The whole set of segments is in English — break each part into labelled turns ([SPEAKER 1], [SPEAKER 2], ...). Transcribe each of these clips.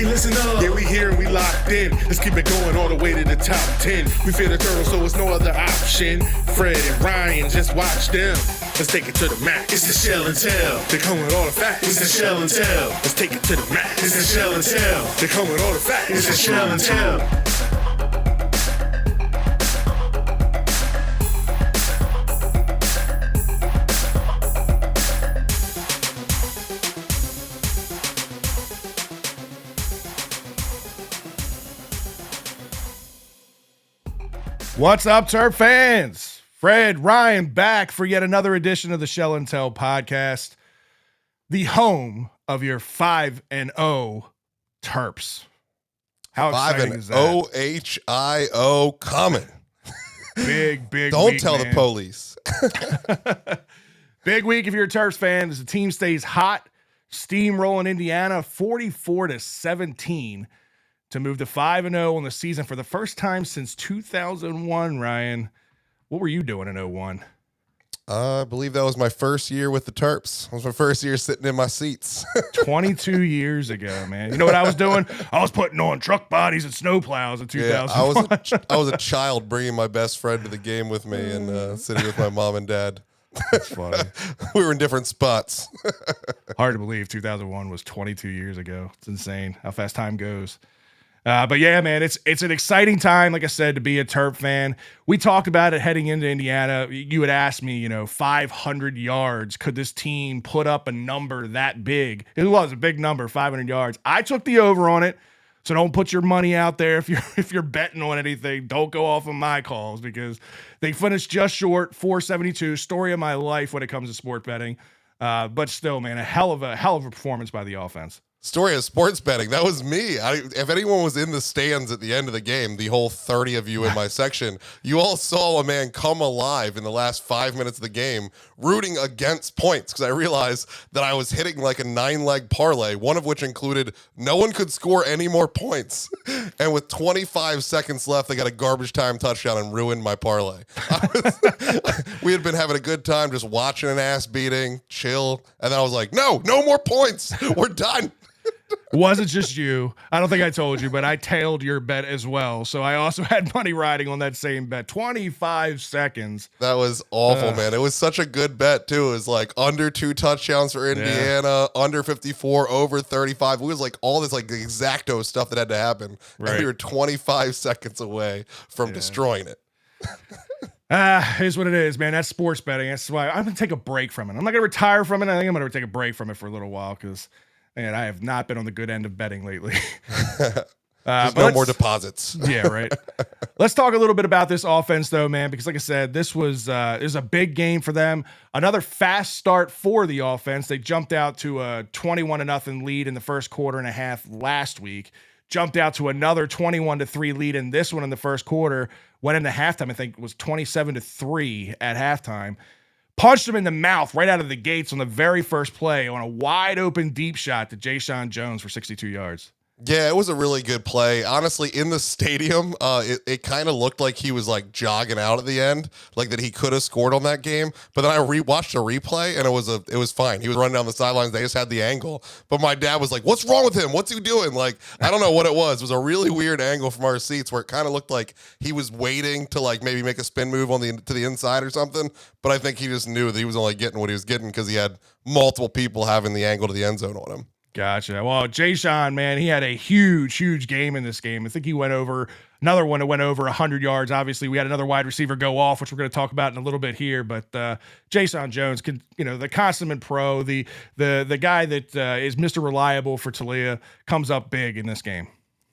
[SPEAKER 1] Hey, listen up. Yeah, we here and we locked in. Let's keep it going all the way to the top 10. We fear the turtles, so it's no other option. Fred and Ryan, just watch them. Let's take it to the max. It's the Shell and Tell. They come with all the facts. It's the Shell and Tell. Let's take it to the max. It's the Shell and Tell. They come with all the facts. It's the Shell and Tell.
[SPEAKER 2] What's up, Terp fans? Fred, Ryan, back for yet another edition of the Shell and Tell podcast, the home of your 5-0 Terps. How exciting is that?
[SPEAKER 3] 5-0 OHIO coming.
[SPEAKER 2] Big
[SPEAKER 3] Don't
[SPEAKER 2] week,
[SPEAKER 3] tell
[SPEAKER 2] man.
[SPEAKER 3] the police.
[SPEAKER 2] Big week if you're a Terps fan as the team stays hot, steamrolling Indiana 44-17. To move to 5-0 on the season for the first time since 2001, Ryan. What were you doing in 01?
[SPEAKER 3] I believe that was my first year with the Terps. It was my first year sitting in my seats.
[SPEAKER 2] 22 years ago, man. You know what I was doing? I was putting on truck bodies and snowplows in 2001.
[SPEAKER 3] Yeah, I was a child bringing my best friend to the game with me and sitting with my mom and dad.
[SPEAKER 2] That's funny.
[SPEAKER 3] We were in different spots.
[SPEAKER 2] Hard to believe 2001 was 22 years ago. It's insane how fast time goes. But yeah, man, it's an exciting time, like I said, to be a Terp fan. We talked about it heading into Indiana. You had asked me, 500 yards. Could this team put up a number that big? It was a big number, 500 yards. I took the over on it, so don't put your money out there if you're betting on anything. Don't go off on my calls because they finished just short, 472. Story of my life when it comes to sport betting. But still, man, a hell of a performance by the offense.
[SPEAKER 3] Story of sports betting. That was me. If anyone was in the stands at the end of the game, the whole 30 of you in my section, you all saw a man come alive in the last 5 minutes of the game rooting against points because I realized that I was hitting like a 9-leg parlay, one of which included no one could score any more points. And with 25 seconds left, they got a garbage time touchdown and ruined my parlay. We had been having a good time just watching an ass beating, chill. And then I was like, no more points. We're done.
[SPEAKER 2] Wasn't just you. I don't think I told you, but I tailed your bet as well. So I also had money riding on that same bet. 25 seconds.
[SPEAKER 3] That was awful, man. It was such a good bet, too. It was like under 2 touchdowns for Indiana, under 54, over 35. It was like all this like exacto stuff that had to happen. Right. And we were 25 seconds away from destroying it.
[SPEAKER 2] Here's what it is, man. That's sports betting. That's why I'm going to take a break from it. I'm not going to retire from it. I think I'm going to take a break from it for a little while because... And I have not been on the good end of betting lately.
[SPEAKER 3] But no more deposits.
[SPEAKER 2] Yeah, right. Let's talk a little bit about this offense, though, man, because like I said, this was a big game for them. Another fast start for the offense. They jumped out to a 21-0 lead in the first quarter and a half last week. Jumped out to another 21-3 lead in this one in the first quarter. Went into halftime, I think it was 27-3 at halftime. Punched him in the mouth right out of the gates on the very first play on a wide open deep shot to Jayshon Jones for 62 yards.
[SPEAKER 3] Yeah, it was a really good play. Honestly, in the stadium, it kind of looked like he was like jogging out at the end, like that he could have scored on that game. But then I watched a replay and it was fine. He was running down the sidelines. They just had the angle. But my dad was like, "What's wrong with him? What's he doing?" Like, I don't know what it was. It was a really weird angle from our seats where it kind of looked like he was waiting to like maybe make a spin move to the inside or something. But I think he just knew that he was only getting what he was getting because he had multiple people having the angle to the end zone on him.
[SPEAKER 2] Gotcha. Well, Jayshon, man, he had a huge game in this game. I think he went over another one that went over 100 yards. Obviously, we had another wide receiver go off, which we're going to talk about in a little bit here. But Jayshon Jones, the consummate pro, the guy that is Mr. Reliable for Talia, comes up big in this game.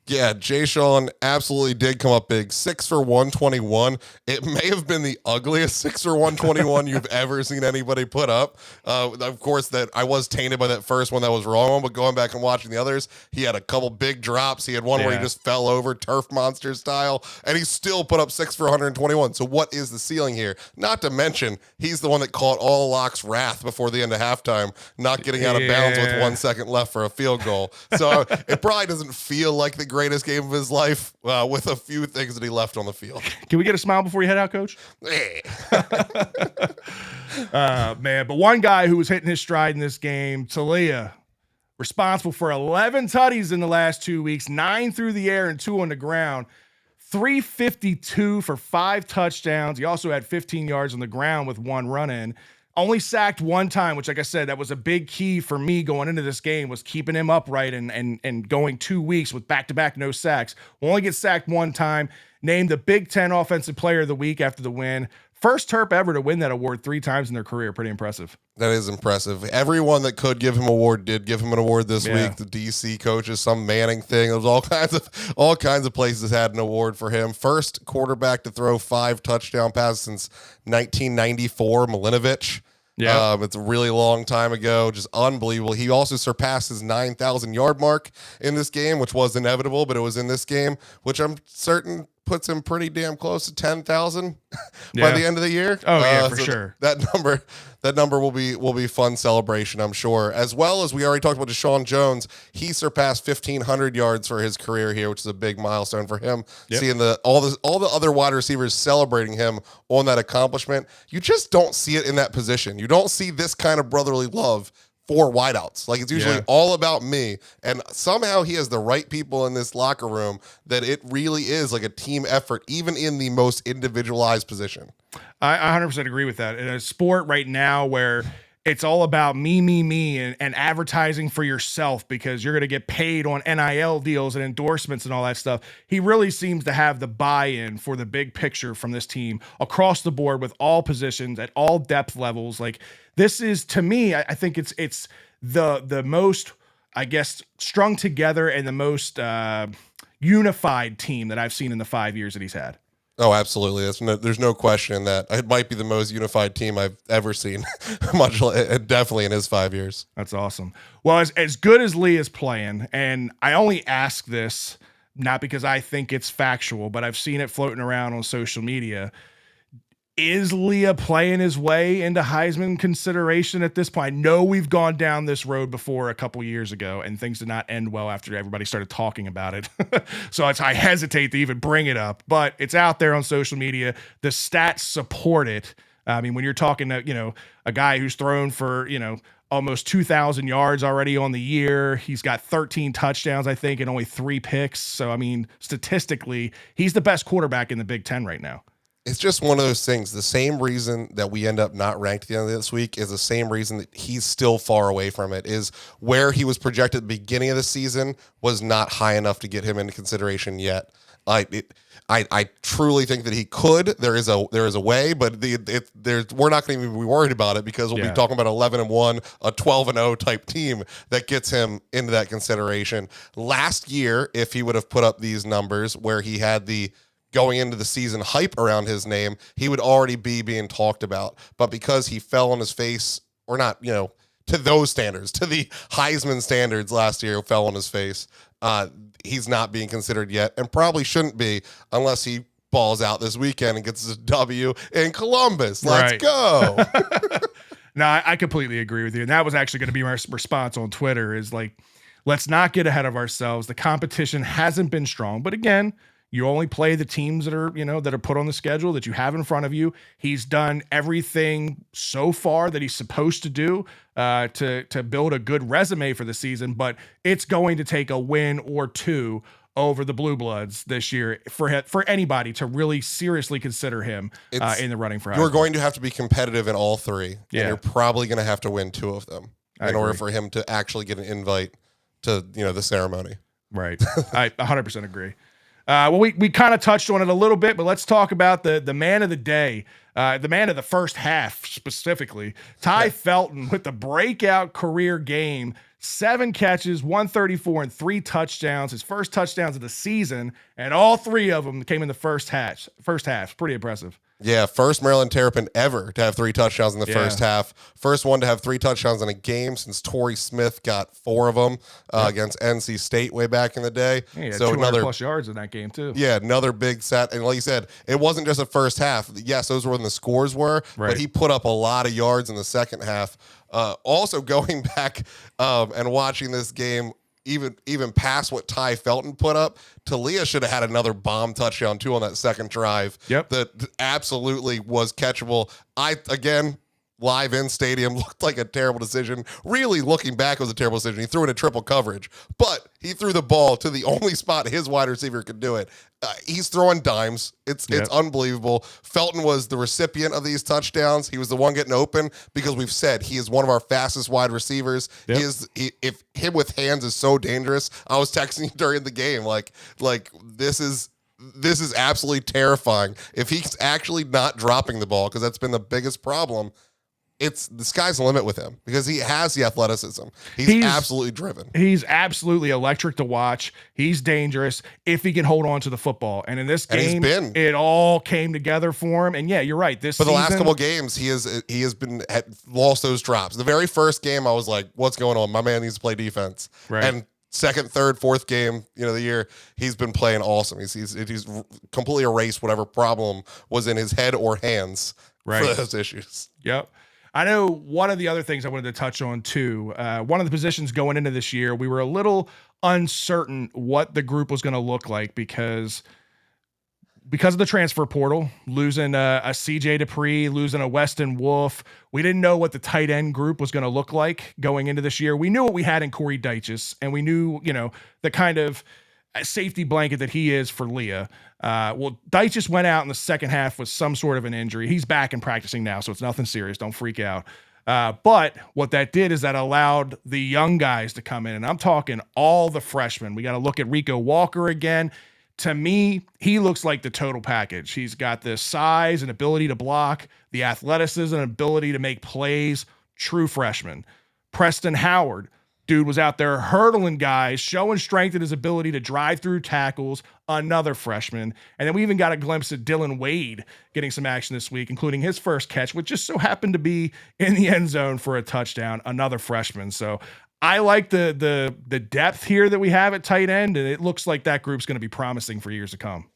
[SPEAKER 3] Yeah, Jayshon absolutely did come up big. 6 for 121. It may have been the ugliest 6 for 121 you've ever seen anybody put up. Of course, that I was tainted by that first one that was wrong, but going back and watching the others, he had a couple big drops. He had one where he just fell over, turf monster style, and he still put up 6 for 121. So what is the ceiling here? Not to mention, he's the one that caught all Locke's wrath before the end of halftime, not getting out of bounds with 1 second left for a field goal. So it probably doesn't feel like the greatest game of his life with a few things that he left on the field.
[SPEAKER 2] Can we get a smile before you head out, Coach? Man, but one guy who was hitting his stride in this game, Talia, responsible for 11 tutties in the last 2 weeks, 9 through the air and 2 on the ground. 352 for 5 touchdowns. He also had 15 yards on the ground with 1 run in. Only sacked 1 time, which, like I said, that was a big key for me going into this game, was keeping him upright and going 2 weeks with back-to-back no sacks. Will only get sacked 1 time. Named the Big Ten Offensive Player of the Week after the win. First Terp ever to win that award 3 times in their career. Pretty impressive.
[SPEAKER 3] That is impressive. Everyone that could give him an award did give him an award this week. The DC coaches, some Manning thing. There was all kinds of places had an award for him. First quarterback to throw 5 touchdown passes since 1994, Milinovich.
[SPEAKER 2] Yeah,
[SPEAKER 3] it's a really long time ago. Just unbelievable. He also surpassed his 9,000 yard mark in this game, which was inevitable, but it was in this game, which I'm certain puts him pretty damn close to 10,000 by the end of the year.
[SPEAKER 2] Oh yeah, for sure.
[SPEAKER 3] That number will be fun celebration, I'm sure. As well as we already talked about Deshaun Jones, he surpassed 1,500 yards for his career here, which is a big milestone for him. Yep. Seeing all the other wide receivers celebrating him on that accomplishment, you just don't see it in that position. You don't see this kind of brotherly love for wideouts. Like, it's usually all about me, and somehow he has the right people in this locker room that it really is like a team effort, even in the most individualized position.
[SPEAKER 2] I 100% agree with that. In a sport right now where it's all about me, and advertising for yourself because you're going to get paid on NIL deals and endorsements and all that stuff, he really seems to have the buy-in for the big picture from this team across the board with all positions at all depth levels. Like, this is, to me, I think it's the most, I guess, strung together and the most unified team that I've seen in the 5 years that he's had.
[SPEAKER 3] Oh, absolutely. There's no question that it might be the most unified team I've ever seen, definitely in his 5 years.
[SPEAKER 2] That's awesome. Well, as good as Lee is playing, and I only ask this not because I think it's factual, but I've seen it floating around on social media. Is Leah playing his way into Heisman consideration at this point? I know we've gone down this road before a couple years ago, and things did not end well after everybody started talking about it. So I hesitate to even bring it up, but it's out there on social media. The stats support it. I mean, when you're talking to, a guy who's thrown for, almost 2,000 yards already on the year. He's got 13 touchdowns, I think, and only 3 picks. So, I mean, statistically, he's the best quarterback in the Big Ten right now.
[SPEAKER 3] It's just one of those things. The same reason that we end up not ranked at the end of this week is the same reason that he's still far away from it, is where he was projected at the beginning of the season was not high enough to get him into consideration yet. I truly think that he could. There is a way, but we're not going to be worried about it because we'll be talking about 11-1, a 12-0 type team that gets him into that consideration. Last year, if he would have put up these numbers where he had the going into the season hype around his name, he would already be being talked about. But because he fell on his face, or not, to those standards, to the Heisman standards last year, fell on his face, he's not being considered yet, and probably shouldn't be unless he balls out this weekend and gets a W in Columbus. Let's go.
[SPEAKER 2] No, I completely agree with you. And that was actually going to be my response on Twitter, is like, let's not get ahead of ourselves. The competition hasn't been strong, but again, you only play the teams that are, that are put on the schedule that you have in front of you. He's done everything so far that he's supposed to do to build a good resume for the season, but it's going to take a win or two over the Blue Bloods this year for anybody to really seriously consider him in the running for Heisman.
[SPEAKER 3] You're going to have to be competitive in all 3, and you're probably going to have to win 2 of them in order for him to actually get an invite to the ceremony.
[SPEAKER 2] Right. I 100% agree. Well, we kind of touched on it a little bit, but let's talk about the man of the day, the man of the first half specifically, Ty Felton with the breakout career game, 7 catches, 134, and 3 touchdowns. His first touchdowns of the season, and all 3 of them came in the first half. Pretty impressive.
[SPEAKER 3] Yeah, first Maryland Terrapin ever to have 3 touchdowns in the first half. First one to have 3 touchdowns in a game since Torrey Smith got 4 of them against NC State way back in the day.
[SPEAKER 2] Yeah, so 200 plus yards in that game too.
[SPEAKER 3] Yeah, another big set. And like you said, it wasn't just the first half. Yes, those were when the scores were, but he put up a lot of yards in the second half. Also going back and watching this game, even past what Ty Felton put up, Talia should have had another bomb touchdown too on that second drive.
[SPEAKER 2] Yep.
[SPEAKER 3] That absolutely was catchable. Again, live in stadium looked like a terrible decision. Really, looking back, it was a terrible decision. He threw in a triple coverage, but he threw the ball to the only spot his wide receiver could do it. He's throwing dimes. It's unbelievable. Felton was the recipient of these touchdowns. He was the one getting open because we've said he is one of our fastest wide receivers.
[SPEAKER 2] Yep.
[SPEAKER 3] If him with hands is so dangerous. I was texting you during the game, like this is absolutely terrifying. If he's actually not dropping the ball, because that's been the biggest problem, it's the sky's the limit with him because he has the athleticism. He's absolutely driven.
[SPEAKER 2] He's absolutely electric to watch. He's dangerous if he can hold on to the football. And in this game, it all came together for him. And yeah, you're right.
[SPEAKER 3] For the last couple of games, he has lost those drops. The very first game, I was like, "What's going on? My man needs to play defense."
[SPEAKER 2] Right.
[SPEAKER 3] And second, third, fourth game, the year, he's been playing awesome. He's completely erased whatever problem was in his head or hands for those issues.
[SPEAKER 2] Yep. I know one of the other things I wanted to touch on too, one of the positions going into this year, we were a little uncertain what the group was going to look like because of the transfer portal, losing a CJ Dupree, losing a Weston Wolf. We didn't know what the tight end group was going to look like going into this year. We knew what we had in Corey Dyches, and we knew, the kind of safety blanket that he is for Leah. Dyches went out in the second half with some sort of an injury. He's back and practicing now, so it's nothing serious. Don't freak out. But what that did is that allowed the young guys to come in, and I'm talking all the freshmen. We got to look at Rico Walker again. To me, he looks like the total package. He's got the size and ability to block, the athleticism and ability to make plays. True freshman. Preston Howard. Dude was out there hurdling guys, showing strength in his ability to drive through tackles. Another freshman. And then we even got a glimpse of Dylan Wade getting some action this week, including his first catch, which just so happened to be in the end zone for a touchdown. Another freshman. So I like the depth here that we have at tight end, and it looks like that group's going to be promising for years to come.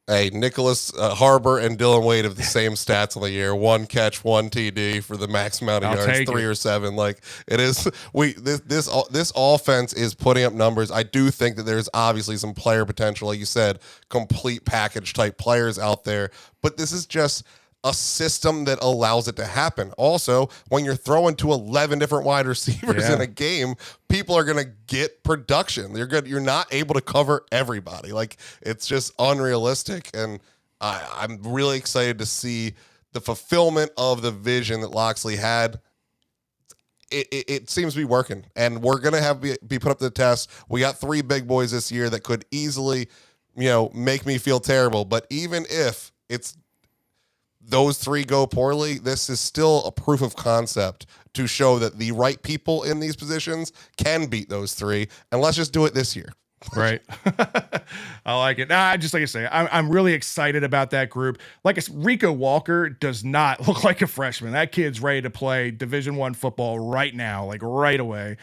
[SPEAKER 3] Hey, Nicholas Harbor and Dylan Wade have the same stats on the year: 1 catch, 1 TD for the max amount of yards, 3 or 7. Like it is, this offense is putting up numbers. I do think that there's obviously some player potential, like you said, complete package type players out there, but this is just a system that allows it to happen. Also, when you're throwing to 11 different wide receivers in a game, people are going to get production. You're not able to cover everybody. Like, it's just unrealistic. And I'm really excited to see the fulfillment of the vision that Loxley had. It seems to be working, and we're going to be put up to the test. We got 3 big boys this year that could easily, make me feel terrible. But even if it's those 3 go poorly, this is still a proof of concept to show that the right people in these positions can beat those 3. And let's just do it this year.
[SPEAKER 2] Right. I like it. Just like I say, I'm really excited about that group. Like Rico Walker does not look like a freshman. That kid's ready to play Division I football right now, like right away.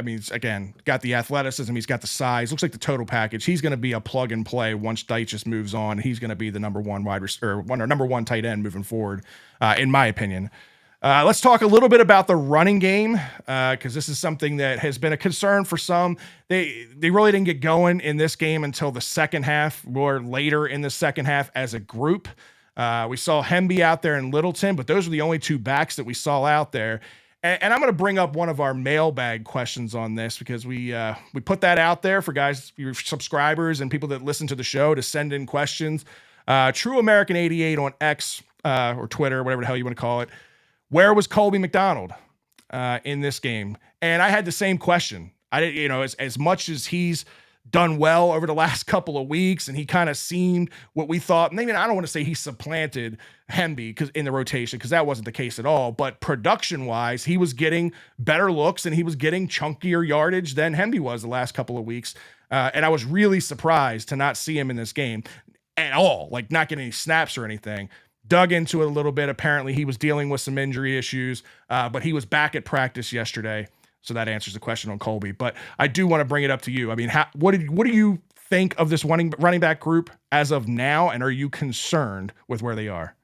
[SPEAKER 2] He's, again, got the athleticism. He's got the size. Looks like the total package. He's going to be a plug and play once Dyches moves on. He's going to be the number one number one tight end moving forward, in my opinion. Let's talk a little bit about the running game, because this is something that has been a concern for some. They really didn't get going in this game until the second half, or later in the second half as a group. We saw Hemby out there in Littleton, but those were the only 2 backs that we saw out there. And I'm going to bring up one of our mailbag questions on this, because we put that out there for guys, your subscribers and people that listen to the show, to send in questions. True American 88 on X or Twitter, whatever the hell you want to call it. Where was Colby McDonald in this game? And I had the same question. I didn't, as much as he's done well over the last couple of weeks, and he kind of seemed what we thought. Maybe I don't want to say he supplanted Hemby in the rotation, because that wasn't the case at all. But production-wise, he was getting better looks, and he was getting chunkier yardage than Hemby was the last couple of weeks. And I was really surprised to not see him in this game at all, like not getting any snaps or anything. Dug into it a little bit. Apparently, he was dealing with some injury issues, but he was back at practice yesterday. So that answers the question on Colby. But I do want to bring it up to you. I mean, what do you think of this running back group as of now, and are you concerned with where they are?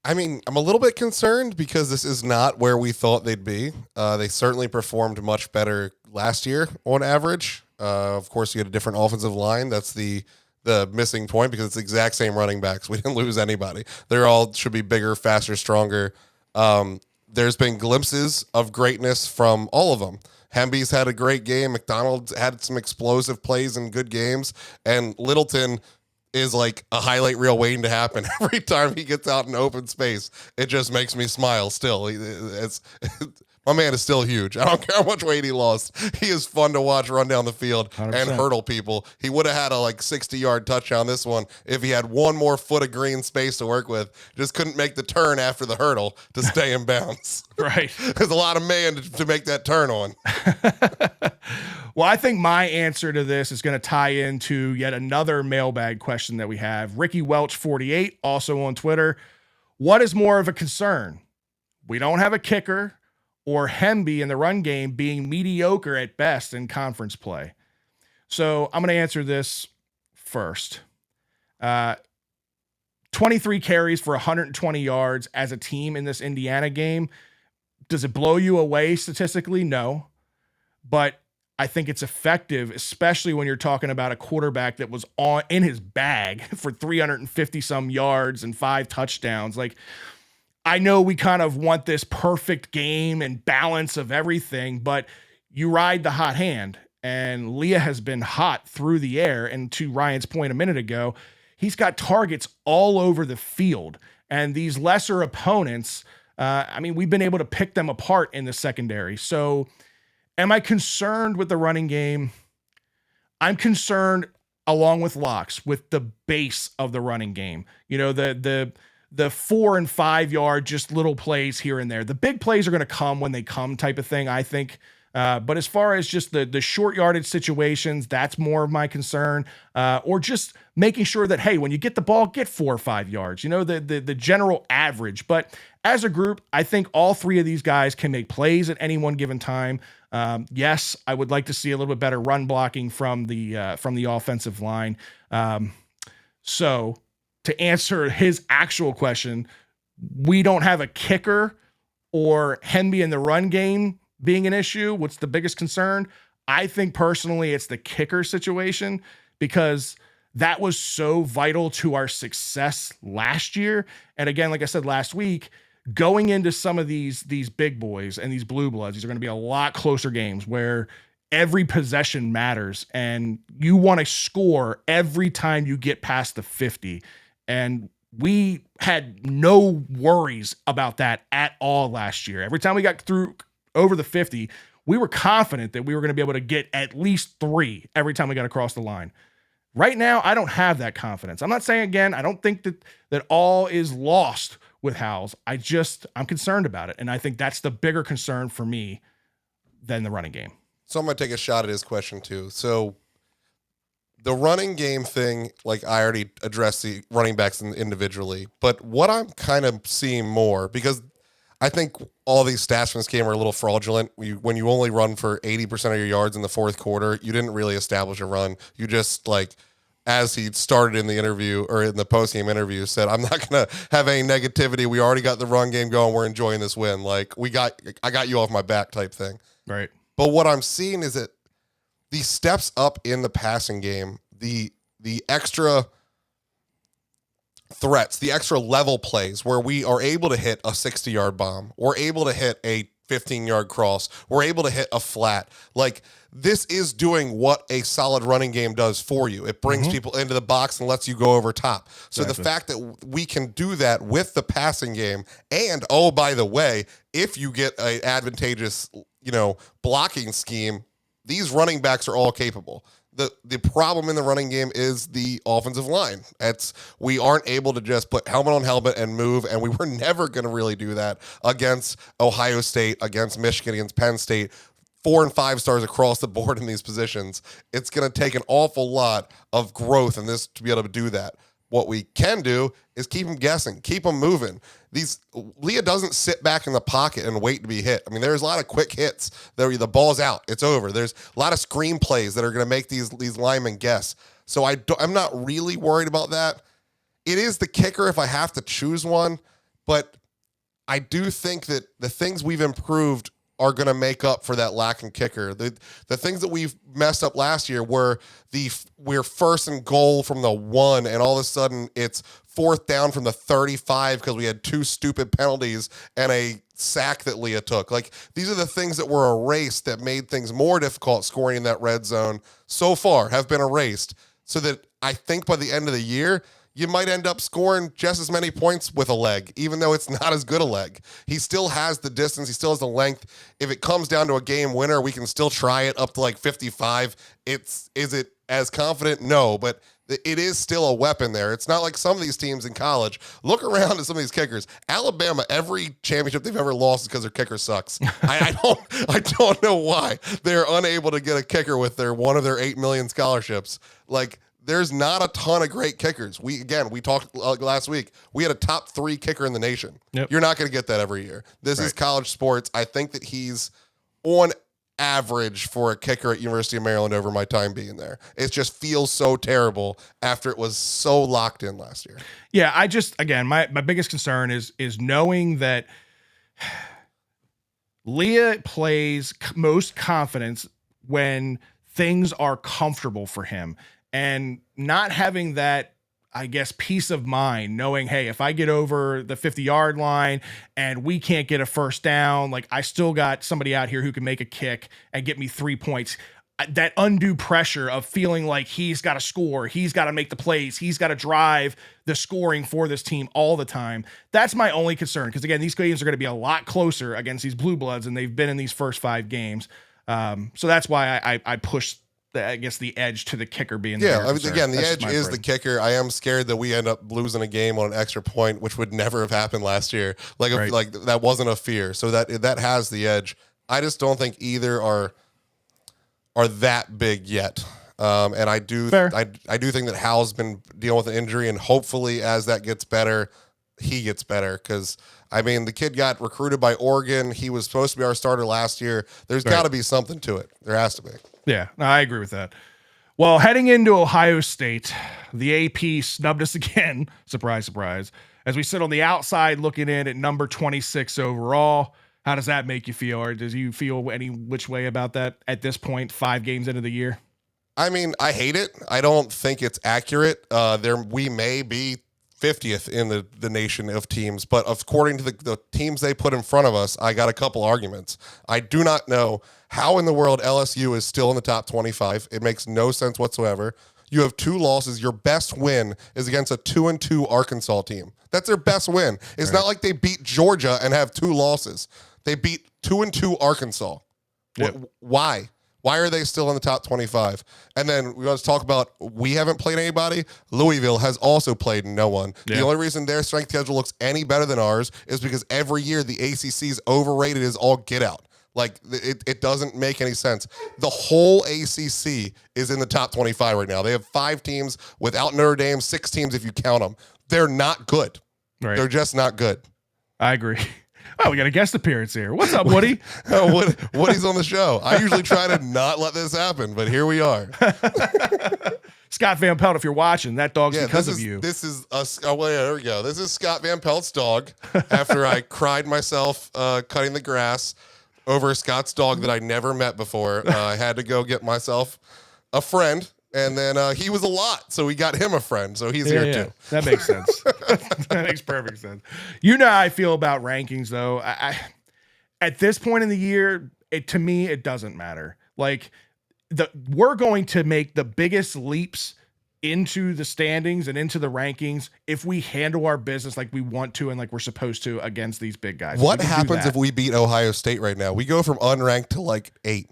[SPEAKER 3] I mean, I'm a little bit concerned because this is not where we thought they'd be. They certainly performed much better last year on average. Of course, you had a different offensive line. That's the missing point, because it's the exact same running backs. We didn't lose anybody. They're all should be bigger, faster, stronger. There's been glimpses of greatness from all of them. Hemby's had a great game. McDonald's had some explosive plays and good games. And Littleton is like a highlight reel waiting to happen. Every time he gets out in open space, it just makes me smile still. My man is still huge. I don't care how much weight he lost. He is fun to watch run down the field
[SPEAKER 2] 100%.
[SPEAKER 3] and hurdle people. He would have had a 60-yard touchdown this one if he had one more foot of green space to work with. Just couldn't make the turn after the hurdle to stay in bounds.
[SPEAKER 2] Right.
[SPEAKER 3] There's a lot of man to make that turn on.
[SPEAKER 2] Well, I think my answer to this is going to tie into yet another mailbag question that we have. Ricky Welch 48, also on Twitter. What is more of a concern? We don't have a kicker, or Hemby in the run game being mediocre at best in conference play? So I'm going to answer this first. 23 carries for 120 yards as a team in this Indiana game. Does it blow you away statistically? No. But I think it's effective, especially when you're talking about a quarterback that was in his bag for 350 some yards and 5 touchdowns. I know we kind of want this perfect game and balance of everything, but you ride the hot hand, and Leah has been hot through the air. And to Ryan's point a minute ago, he's got targets all over the field, and these lesser opponents, we've been able to pick them apart in the secondary. So am I concerned with the running game? I'm concerned, along with Locks, with the base of the running game. The 4 and 5 yard, just little plays here and there. The big plays are going to come when they come type of thing, I think. But as far as just the short yardage situations, that's more of my concern. Or just making sure that, hey, when you get the ball, get 4 or 5 yards, the general average. But as a group, I think all 3 of these guys can make plays at any one given time. Yes, I would like to see a little bit better run blocking from the offensive line. So to answer his actual question, we don't have a kicker or Hemby in the run game being an issue. What's the biggest concern? I think personally it's the kicker situation, because that was so vital to our success last year. And again, like I said last week, going into some of these big boys and these blue bloods, these are going to be a lot closer games where every possession matters and you want to score every time you get past the 50. And we had no worries about that at all last year. Every time we got through over the 50, we were confident that we were going to be able to get at least 3 every time we got across the line. Right now, I don't have that confidence. I'm not saying, again, I don't think that all is lost with Howells. I'm concerned about it. And I think that's the bigger concern for me than the running game.
[SPEAKER 3] So I'm going to take a shot at his question too. So the running game thing, I already addressed the running backs individually, but what I'm kind of seeing more, because I think all these stats from this game are a little fraudulent. When you only run for 80% of your yards in the fourth quarter, you didn't really establish a run. You just as he started in the interview or in the post-game interview, said, I'm not going to have any negativity. We already got the run game going. We're enjoying this win. I got you off my back type thing.
[SPEAKER 2] Right.
[SPEAKER 3] But what I'm seeing is that the steps up in the passing game, the extra threats, the extra level plays where we are able to hit a 60-yard bomb, we're able to hit a 15-yard cross, we're able to hit a flat. This is doing what a solid running game does for you. It brings people into the box and lets you go over top. So the fact that we can do that with the passing game, and oh, by the way, if you get an advantageous, blocking scheme, these running backs are all capable. The problem in the running game is the offensive line. We aren't able to just put helmet on helmet and move, and we were never going to really do that against Ohio State, against Michigan, against Penn State. 4 and 5 stars across the board in these positions. It's going to take an awful lot of growth in this to be able to do that. What we can do is keep them guessing, keep them moving. Leah doesn't sit back in the pocket and wait to be hit. There's a lot of quick hits. The ball's out. It's over. There's a lot of screen plays that are going to make these linemen guess. So I'm not really worried about that. It is the kicker if I have to choose one, but I do think that the things we've improved are going to make up for that lack in kicker. The things that we've messed up last year were we're first and goal from the 1, and all of a sudden it's 4th down from the 35 because we had 2 stupid penalties and a sack that Leah took. Like, these are the things that were erased that made things more difficult scoring in that red zone so far have been erased, so that I think by the end of the year, you might end up scoring just as many points with a leg, even though it's not as good a leg. He still has the distance. He still has the length. If it comes down to a game winner, we can still try it up to like 55. Is it as confident? No, but it is still a weapon there. It's not like some of these teams in college. Look around at some of these kickers. Alabama, every championship they've ever lost is because their kicker sucks. I don't know why they're unable to get a kicker with one of their 8 million scholarships. Like, there's not a ton of great kickers. We talked last week. We had a top 3 kicker in the nation.
[SPEAKER 2] Yep.
[SPEAKER 3] You're not going to get that every year. This is college sports. I think that he's on average for a kicker at University of Maryland over my time being there. It just feels so terrible after it was so locked in last year.
[SPEAKER 2] Yeah, again, my biggest concern is knowing that Leah plays most confidence when things are comfortable for him, and not having that, I guess, peace of mind, knowing, hey, if I get over the 50-yard line and we can't get a first down, like, I still got somebody out here who can make a kick and get me 3 points. That undue pressure of feeling like he's got to score, he's got to make the plays, he's got to drive the scoring for this team all the time. That's my only concern, because, again, these games are going to be a lot closer against these Blue Bloods than they've been in these first 5 games. So that's why I push, I guess, the edge to the kicker being the
[SPEAKER 3] again, the edge is the kicker. I am scared that we end up losing a game on an extra point, which would never have happened last year. Like, like that wasn't a fear. So that has the edge. I just don't think either are that big yet. And I do think that Hal's been dealing with an injury, and hopefully as that gets better, he gets better. Because, I mean, the kid got recruited by Oregon. He was supposed to be our starter last year. There's got to be something to it. There has to be.
[SPEAKER 2] Yeah, no, I agree with that. Well, heading into Ohio State, the AP snubbed us again. Surprise, surprise. As we sit on the outside looking in at number 26 overall. How does that make you feel? Or does you feel any which way about that at this point, 5 games into the year?
[SPEAKER 3] I mean, I hate it. I don't think it's accurate. We may be 50th in the nation of teams, but according to the teams they put in front of us, I got a couple arguments. I do not know how in the world LSU is still in the top 25. It makes no sense whatsoever. You have 2 losses. Your best win is against a 2-2 Arkansas team. That's their best win. It's not like they beat Georgia and have 2 losses. They beat 2-2 Arkansas.
[SPEAKER 2] Yep.
[SPEAKER 3] Why? Why are they still in the top 25? And then we want to talk about, we haven't played anybody. Louisville has also played no one. Yeah. The only reason their strength schedule looks any better than ours is because every year the ACC's overrated as all get out. Like, it doesn't make any sense. The whole ACC is in the top 25 right now. They have 5 teams without Notre Dame, 6 teams if you count them. They're not good. Right. They're just not good.
[SPEAKER 2] I agree. Oh, we got a guest appearance here. What's up, Woody?
[SPEAKER 3] Woody's on the show. I usually try to not let this happen, but here we are.
[SPEAKER 2] Scott Van Pelt, if you're watching, that dog's because of you.
[SPEAKER 3] This is us. Oh, wait, there we go. This is Scott Van Pelt's dog. After I cried myself cutting the grass over Scott's dog that I never met before, I had to go get myself a friend. And then he was a lot, so we got him a friend. So he's here too.
[SPEAKER 2] That makes sense. That makes perfect sense. You know how I feel about rankings, though. I at this point in the year, to me, it doesn't matter. Like, we're going to make the biggest leaps into the standings and into the rankings if we handle our business like we want to and like we're supposed to against these big guys.
[SPEAKER 3] What happens if we beat Ohio State right now? We go from unranked to like 8.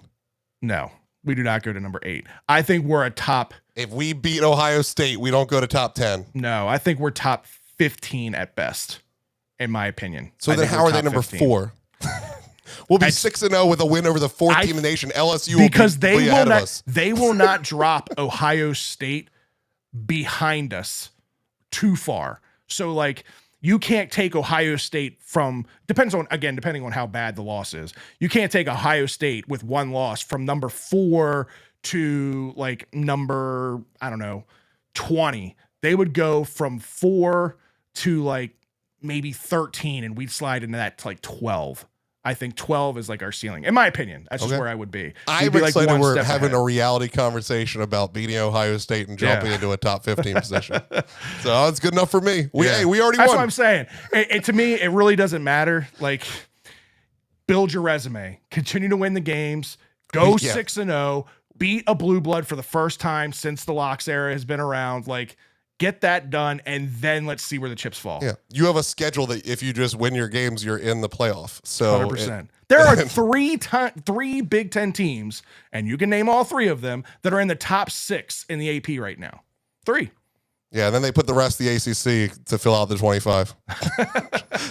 [SPEAKER 2] No. We do not go to number 8. I think we're a top.
[SPEAKER 3] If we beat Ohio State, we don't go to top 10.
[SPEAKER 2] No, I think we're top 15 at best, in my opinion.
[SPEAKER 3] So then how are they number 4? We'll be 6-0 with a win over the 4th team in the nation. LSU
[SPEAKER 2] because
[SPEAKER 3] will be ahead of us.
[SPEAKER 2] They will not drop Ohio State behind us too far. So, like, you can't take Ohio State depending on how bad the loss is. You can't take Ohio State with 1 loss from number 4 to like number, 20. They would go from 4 to like maybe 13 and we'd slide into that to like 12. I think 12 is like our ceiling. In my opinion, that's just where I would be.
[SPEAKER 3] I'm
[SPEAKER 2] We'd be
[SPEAKER 3] excited
[SPEAKER 2] one
[SPEAKER 3] we're
[SPEAKER 2] step
[SPEAKER 3] having
[SPEAKER 2] ahead.
[SPEAKER 3] a reality conversation about beating Ohio State and jumping into a top 15 position. So it's good enough for me. Hey, we already
[SPEAKER 2] That's
[SPEAKER 3] won.
[SPEAKER 2] what I'm saying. To me, it really doesn't matter. Like, build your resume, continue to win the games, go 6-0, beat a blue blood for the first time since the Locks era has been around. Like, get that done, and then let's see where the chips fall.
[SPEAKER 3] Yeah, you have a schedule that if you just win your games, you're in the playoff. So
[SPEAKER 2] 100%. There are three Big Ten teams, and you can name all three of them, that are in the top 6 in the AP right now. 3.
[SPEAKER 3] Yeah, and then they put the rest of the ACC to fill out the 25.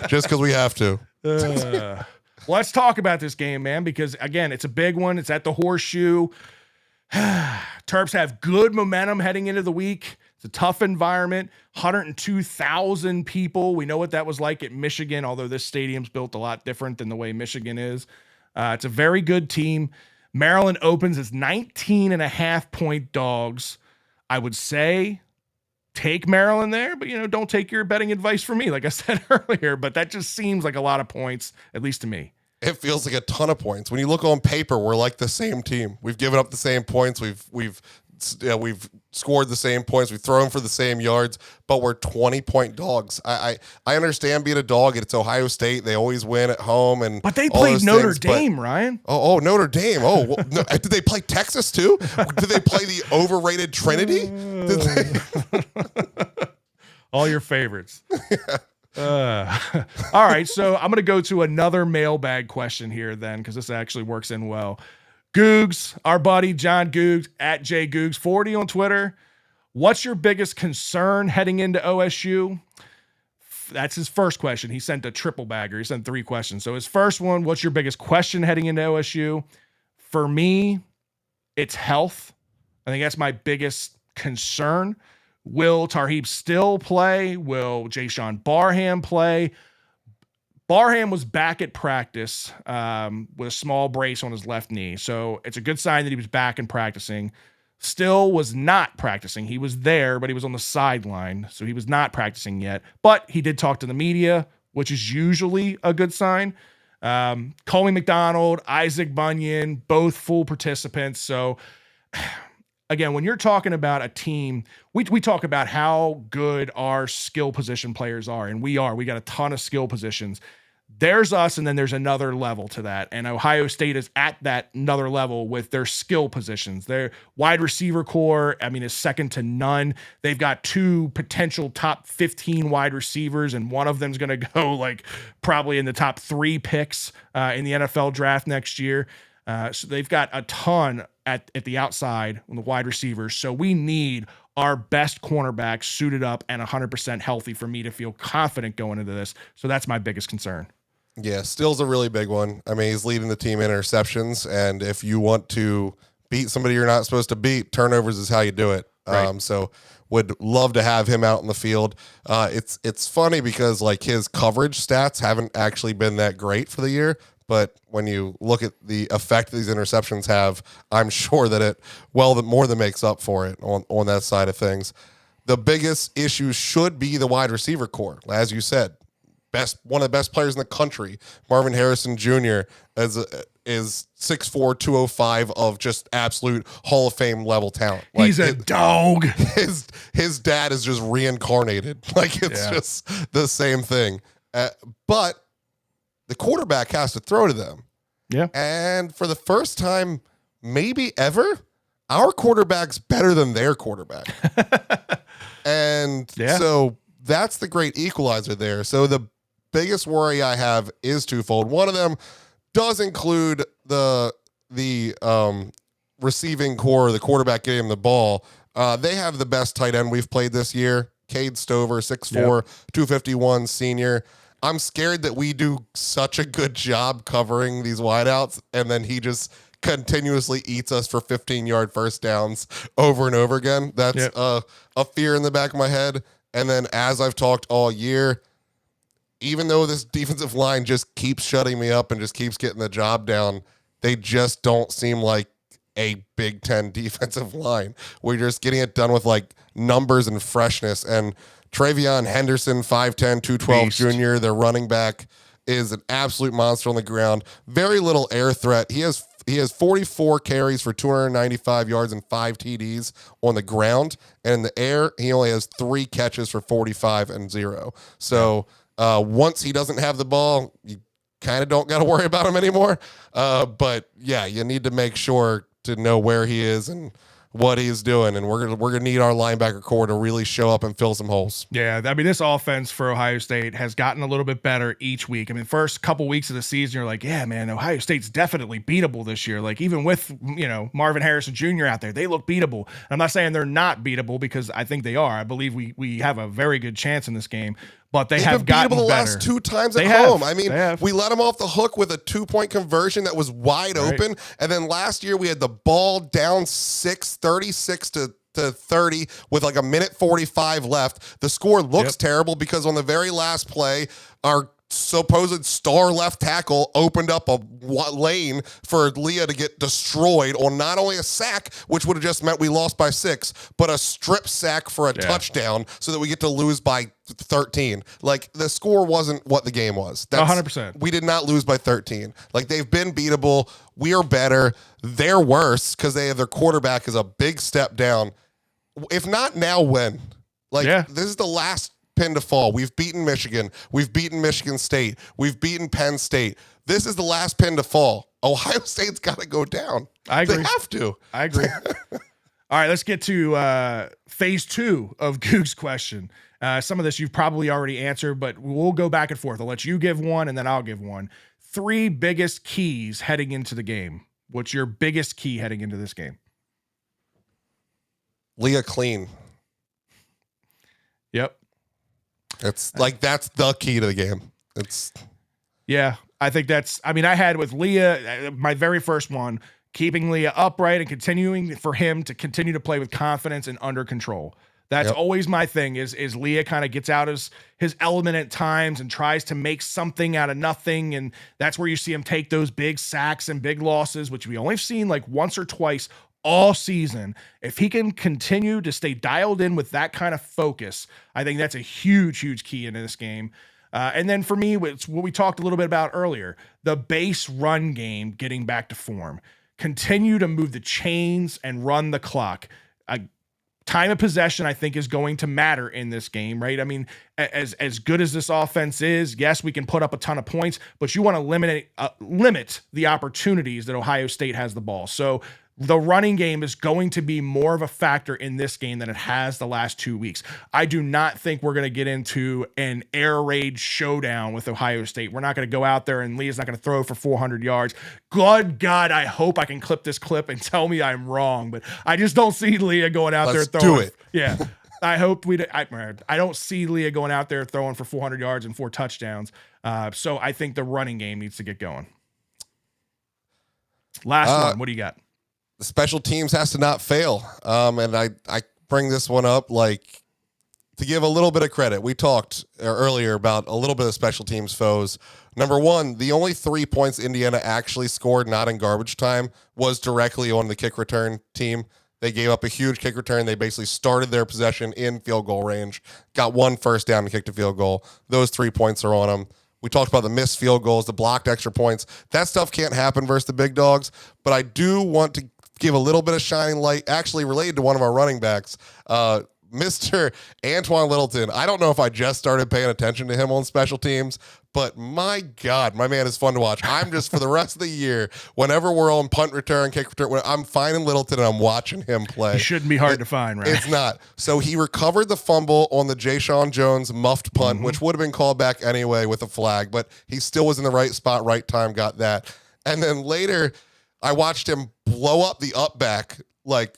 [SPEAKER 3] Just because we have to.
[SPEAKER 2] Let's talk about this game, man, because, again, it's a big one. It's at the Horseshoe. Terps have good momentum heading into the week. It's a tough environment. 102,000 people. We know what that was like at Michigan, although this stadium's built a lot different than the way Michigan is. It's a very good team. Maryland opens as 19.5-point dogs. I would say take Maryland there, but, don't take your betting advice from me, like I said earlier. But that just seems like a lot of points, at least to me.
[SPEAKER 3] It feels like a ton of points. When you look on paper, we're like the same team. We've given up the same points. We've scored the same points. We've thrown for the same yards, but we're 20-point dogs. I understand being a dog. It's Ohio State. They always win at home,
[SPEAKER 2] but they played Notre Dame, Ryan.
[SPEAKER 3] Oh, Notre Dame. Oh, well, no, did they play Texas too? Did they play the overrated Trinity?
[SPEAKER 2] All your favorites. All right, so I'm going to go to another mailbag question here then, because this actually works in well. Googs, our buddy John Googs, at JGoogs40 on Twitter. What's your biggest concern heading into OSU? That's his first question. He sent a triple bagger. He sent 3 questions. So his first one, what's your biggest question heading into OSU? For me, it's health. I think that's my biggest concern. Will Tarheeb still play? Will Jayshon Barham play? Barham was back at practice with a small brace on his left knee. So it's a good sign that he was back and practicing. Still was not practicing. He was there, but he was on the sideline. So he was not practicing yet. But he did talk to the media, which is usually a good sign. Coley McDonald, Isaac Bunyan, both full participants. So again, when you're talking about a team, we talk about how good our skill position players are, and we got a ton of skill positions. There's us, and then there's another level to that. And Ohio State is at that another level with their skill positions. Their wide receiver core, is second to none. They've got 2 potential top 15 wide receivers, and one of them's going to go like probably in the top 3 picks in the NFL draft next year. So they've got a ton at the outside on the wide receivers. So we need our best cornerback suited up and 100% healthy for me to feel confident going into this. So that's my biggest concern.
[SPEAKER 3] Yeah, Still's a really big one. He's leading the team in interceptions, and if you want to beat somebody you're not supposed to beat, turnovers is how you do it.
[SPEAKER 2] Right.
[SPEAKER 3] So would love to have him out in the field. It's funny because like his coverage stats haven't actually been that great for the year, but when you look at the effect these interceptions have, I'm sure that it more than makes up for it on that side of things. The biggest issue should be the wide receiver core, as you said. One of the best players in the country, Marvin Harrison Jr. is 6'4", 205 of just absolute Hall of Fame level talent.
[SPEAKER 2] He's a dog.
[SPEAKER 3] His dad is just reincarnated. Like it's just the same thing. But the quarterback has to throw to them.
[SPEAKER 2] Yeah.
[SPEAKER 3] And for the first time, maybe ever, our quarterback's better than their quarterback. So that's the great equalizer there. So the biggest worry I have is twofold. One of them does include the receiving core, the quarterback getting him the ball. They have the best tight end we've played this year. Cade Stover, 6'4", 251 senior. I'm scared that we do such a good job covering these wideouts, and then he just continuously eats us for 15-yard first downs over and over again. That's a fear in the back of my head. And then as I've talked all year, even though this defensive line just keeps shutting me up and just keeps getting the job down, they just don't seem like a Big Ten defensive line. We're just getting it done with like numbers and freshness. And Travion Henderson, 5'10", 212
[SPEAKER 2] Beast.
[SPEAKER 3] junior, their running back, is an absolute monster on the ground. Very little air threat. He has 44 carries for 295 yards and 5 TDs on the ground. And in the air, he only has 3 catches for 45 and 0. So once he doesn't have the ball, you kind of don't got to worry about him anymore. But yeah, you need to make sure to know where he is and what he's doing, and we're gonna need our linebacker core to really show up and fill some holes.
[SPEAKER 2] Yeah, I mean, this offense for Ohio State has gotten a little bit better each week. I mean, first couple weeks of the season, you're like, yeah, man, Ohio State's definitely beatable this year. Like, even with, Marvin Harrison Jr. out there, they look beatable. I'm not saying they're not beatable, because I think they are. I believe we have a very good chance in this game. But they've have gotten beatable the
[SPEAKER 3] better. Last 2 times at home. I mean, we let them off the hook with a 2-point conversion that was wide open. And then last year we had the ball down 36 to 30 with like a minute 45 left. The score looks terrible because on the very last play, our supposed star left tackle opened up a lane for Leah to get destroyed on not only a sack, which would have just meant we lost by 6, but a strip sack for a touchdown so that we get to lose by 13. Like, the score wasn't what the game was. That's
[SPEAKER 2] 100%.
[SPEAKER 3] We did not lose by 13. Like, they've been beatable. We are better. They're worse because they have their quarterback is a big step down. If not now, when? Like, this is the last pin to fall. We've beaten Michigan. We've beaten Michigan State. We've beaten Penn State. This is the last pin to fall. Ohio State's got to go down.
[SPEAKER 2] I agree.
[SPEAKER 3] They have to.
[SPEAKER 2] I agree. All right, let's get to phase 2 of Goog's question. Some of this you've probably already answered, but we'll go back and forth. I'll let you give one, and then I'll give one. 3 biggest keys heading into the game. What's your biggest key heading into this game?
[SPEAKER 3] Leah clean.
[SPEAKER 2] Yep.
[SPEAKER 3] It's like, that's the key to the game.
[SPEAKER 2] I think I had with Leah, my very first one, keeping Leah upright and continuing for him to continue to play with confidence and under control. That's always my thing is Leah kind of gets out his element at times and tries to make something out of nothing. And that's where you see him take those big sacks and big losses, which we only have seen like once or twice all season. If he can continue to stay dialed in with that kind of focus, I think that's a huge, huge key into this game. And then for me, it's what we talked a little bit about earlier, the base run game getting back to form. Continue to move the chains and run the clock. Time of possession, I think, is going to matter in this game, right? I mean, as good as this offense is, yes, we can put up a ton of points, but you want to limit the opportunities that Ohio State has the ball. So the running game is going to be more of a factor in this game than it has the last 2 weeks. I do not think we're going to get into an air raid showdown with Ohio State. We're not going to go out there and Leah's not going to throw for 400 yards. Good God, I hope I can clip this clip and tell me I'm wrong, but I just don't see Leah going out there throwing.
[SPEAKER 3] Do it.
[SPEAKER 2] Yeah. I hope I don't see Leah going out there throwing for 400 yards and 4 touchdowns. So I think the running game needs to get going. Last one. What do you got?
[SPEAKER 3] The special teams has to not fail. And I bring this one up like to give a little bit of credit. We talked earlier about a little bit of special teams foes. Number one, the only 3 points Indiana actually scored, not in garbage time, was directly on the kick return team. They gave up a huge kick return. They basically started their possession in field goal range, got 1 first down and kicked a field goal. Those 3 points are on them. We talked about the missed field goals, the blocked extra points. That stuff can't happen versus the big dogs, but I do want to give a little bit of shining light, actually related to one of our running backs, Mr. Antoine Littleton. I don't know if I just started paying attention to him on special teams, but my God, my man is fun to watch. I'm just, for the rest of the year, whenever we're on punt return, kick return, I'm finding Littleton and I'm watching him play.
[SPEAKER 2] He shouldn't be hard to find, right?
[SPEAKER 3] It's not. So he recovered the fumble on the Ja'Shawn Jones muffed punt, which would have been called back anyway with a flag, but he still was in the right spot, right time, got that. And then later, I watched him blow up the up back like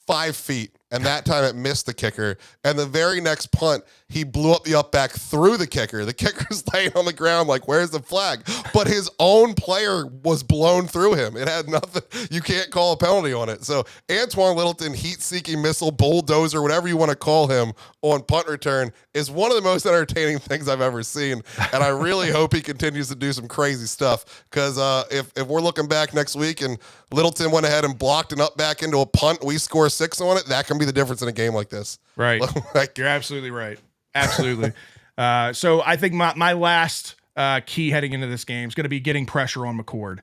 [SPEAKER 3] 5 feet. And that time it missed the kicker. And the very next punt, he blew up the up back through the kicker. The kicker's laying on the ground like, where's the flag? But his own player was blown through him. It had nothing. You can't call a penalty on it. So Antoine Littleton, heat-seeking missile, bulldozer, whatever you want to call him, on punt return is one of the most entertaining things I've ever seen. And I really hope he continues to do some crazy stuff. Because if we're looking back next week and Littleton went ahead and blocked an up back into a punt, we score 6 on it, that can be the difference in a game like this.
[SPEAKER 2] Right. You're absolutely right. Absolutely. So I think my last key heading into this game is going to be getting pressure on McCord.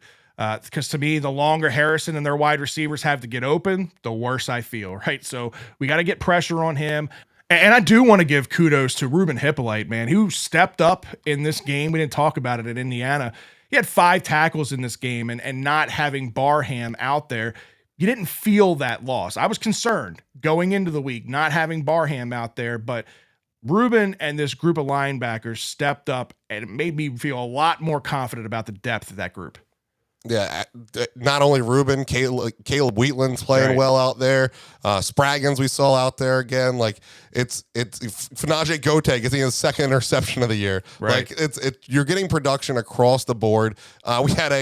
[SPEAKER 2] Because to me, the longer Harrison and their wide receivers have to get open, the worse I feel, right? So we got to get pressure on him. And I do want to give kudos to Ruben Hippolyte, man, who stepped up in this game. We didn't talk about it at Indiana. He had 5 tackles in this game, and not having Barham out there, you didn't feel that loss. I was concerned going into the week, not having Barham out there, but Ruben and this group of linebackers stepped up, and it made me feel a lot more confident about the depth of that group.
[SPEAKER 3] Yeah, not only Ruben, Caleb Wheatland's playing well out there. Spraggins we saw out there again. Like it's Fanaje Gote getting his 2nd interception of the year.
[SPEAKER 2] Right.
[SPEAKER 3] Like you're getting production across the board. We had